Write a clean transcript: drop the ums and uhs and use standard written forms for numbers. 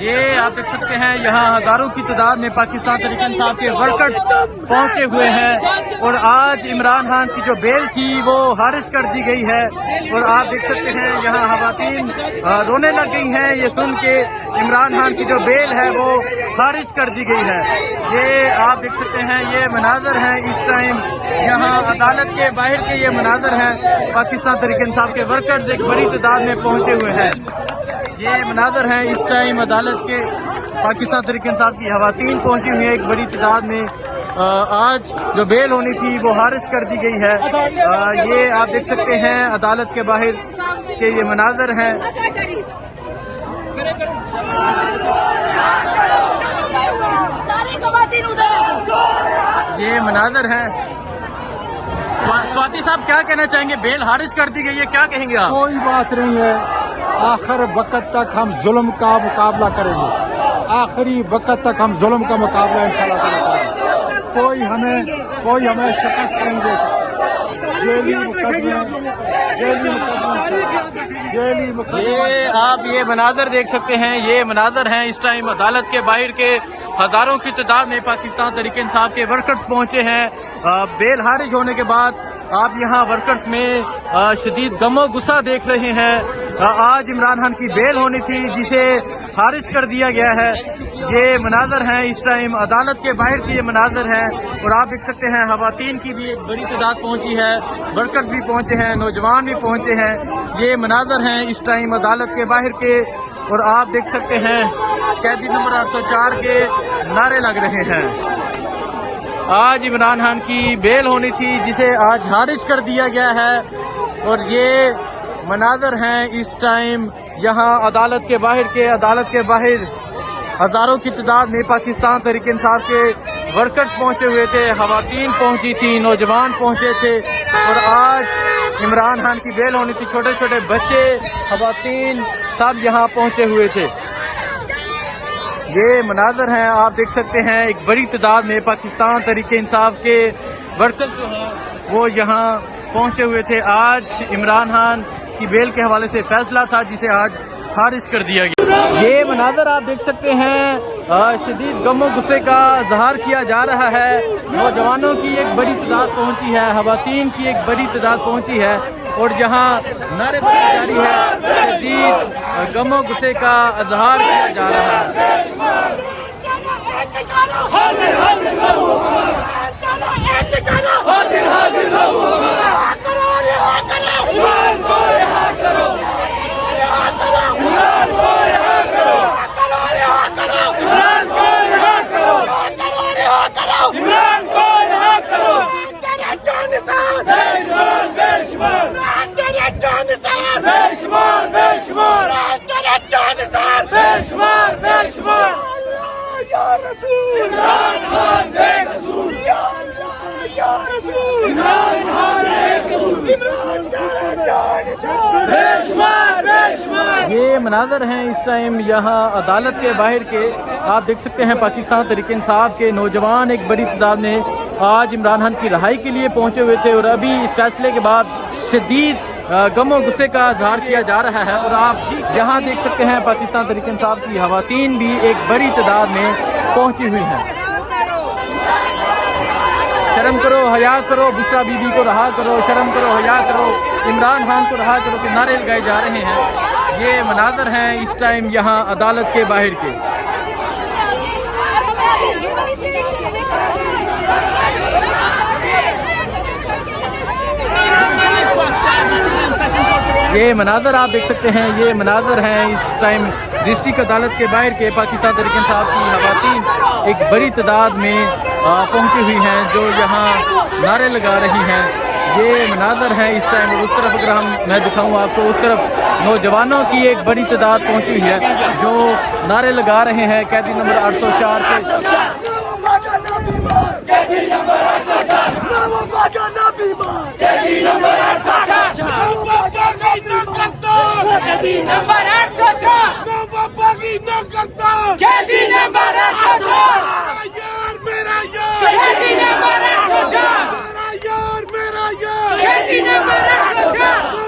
یہ آپ دیکھ سکتے ہیں یہاں ہزاروں کی تعداد میں پاکستان تحریک انصاف کے ورکرز پہنچے ہوئے ہیں اور آج عمران خان کی جو بیل تھی وہ خارج کر دی گئی ہے اور آپ دیکھ سکتے ہیں یہاں خواتین رونے لگ گئی ہیں یہ سن کے عمران خان کی جو بیل ہے وہ خارج کر دی گئی ہے۔ یہ آپ دیکھ سکتے ہیں یہ مناظر ہیں اس ٹائم یہاں عدالت کے باہر کے یہ مناظر ہیں، پاکستان تحریک انصاف کے ورکرز ایک بڑی تعداد میں پہنچے ہوئے ہیں۔ یہ مناظر ہیں اس ٹائم عدالت کے پاکستان تحریک انصاف کی خواتین پہنچی ہوئی ہیں ایک بڑی تعداد میں۔ آج جو بیل ہونی تھی وہ خارج کر دی گئی ہے۔ یہ آپ دیکھ سکتے ہیں عدالت کے باہر کے یہ مناظر ہیں۔ یہ مناظر ہیں۔ سواتی صاحب کیا کہنا چاہیں گے؟ بیل خارج کر دی گئی ہے، کیا کہیں گے آپ؟ کوئی بات نہیں ہے، آخر وقت تک ہم ظلم کا مقابلہ کریں گے، آخری وقت تک ہم ظلم کا مقابلہ انشاءاللہ کریں گے۔ کوئی ہمیں شکست نہیں دے سکتا۔ یہ آپ یہ مناظر دیکھ سکتے ہیں، یہ مناظر ہیں اس ٹائم عدالت کے باہر کے ہزاروں کی تعداد میں پاکستان تحریک انصاف کے ورکرز پہنچے ہیں۔ بیل خارج ہونے کے بعد آپ یہاں ورکرز میں شدید غم و غصہ دیکھ رہے ہیں۔ آج عمران خان کی بیل ہونی تھی جسے خارج کر دیا گیا ہے۔ یہ مناظر ہیں اس ٹائم عدالت کے باہر کی یہ مناظر ہیں اور آپ دیکھ سکتے ہیں خواتین کی بھی ایک بڑی تعداد پہنچی ہے، ورکرز بھی پہنچے ہیں، نوجوان بھی پہنچے ہیں۔ یہ مناظر ہیں اس ٹائم عدالت کے باہر کے اور آپ دیکھ سکتے ہیں قیدی نمبر 804 کے نعرے لگ رہے ہیں۔ آج عمران خان کی بیل ہونی تھی جسے آج خارج کر دیا گیا ہے اور یہ مناظر ہیں اس ٹائم یہاں عدالت کے باہر ہزاروں کی تعداد میں پاکستان تحریک انصاف کے ورکرز پہنچے ہوئے تھے، خواتین پہنچی تھی، نوجوان پہنچے تھے اور آج عمران خان کی بیل ہونی تھی۔ چھوٹے چھوٹے بچے، خواتین سب یہاں پہنچے ہوئے تھے۔ یہ مناظر ہیں آپ دیکھ سکتے ہیں ایک بڑی تعداد میں پاکستان تحریک انصاف کے ورکرز جو ہیں وہ یہاں پہنچے ہوئے تھے۔ آج عمران خان کی بیل کے حوالے سے فیصلہ تھا جسے آج خارج کر دیا گیا۔ یہ مناظر آپ دیکھ سکتے ہیں شدید غم و غصے کا اظہار کیا جا رہا ہے۔ نوجوانوں کی ایک بڑی تعداد پہنچی ہے، خواتین کی ایک بڑی تعداد پہنچی ہے اور جہاں نعرے بازی جاری ہے شدید غم و غصے کا اظہار کیا جا رہا ہے۔ یہ مناظر ہیں اس ٹائم یہاں عدالت کے باہر کے، آپ دیکھ سکتے ہیں پاکستان تحریک انصاف کے نوجوان ایک بڑی تعداد میں آج عمران خان کی رہائی کے لیے پہنچے ہوئے تھے اور ابھی اس فیصلے کے بعد شدید غم و غصے کا اظہار کیا جا رہا ہے اور آپ یہاں دیکھ سکتے ہیں پاکستان تحریک انصاف کی خواتین بھی ایک بڑی تعداد میں پہنچی ہوئی ہیں۔ شرم کرو، حیا کرو، بشرا بی بی کو رہا کرو، شرم کرو، حیا کرو، عمران خان کو رہا کرو کے نعرے لگائے جا رہے ہیں۔ یہ مناظر ہیں اس ٹائم یہاں عدالت کے باہر کے۔ یہ مناظر آپ دیکھ سکتے ہیں، یہ مناظر ہیں اس ٹائم ڈسٹرکٹ عدالت کے باہر کے پاکستان تحریک انصاف کی خواتین ایک بڑی تعداد میں پہنچی ہوئی ہیں جو یہاں نعرے لگا رہی ہیں۔ یہ مناظر ہیں اس ٹائم اور اس طرف اگر میں دکھاؤں آپ کو، اس طرف نوجوانوں کی ایک بڑی تعداد پہنچی ہوئی ہے جو نعرے لگا رہے ہیں قیدی نمبر 804 کے۔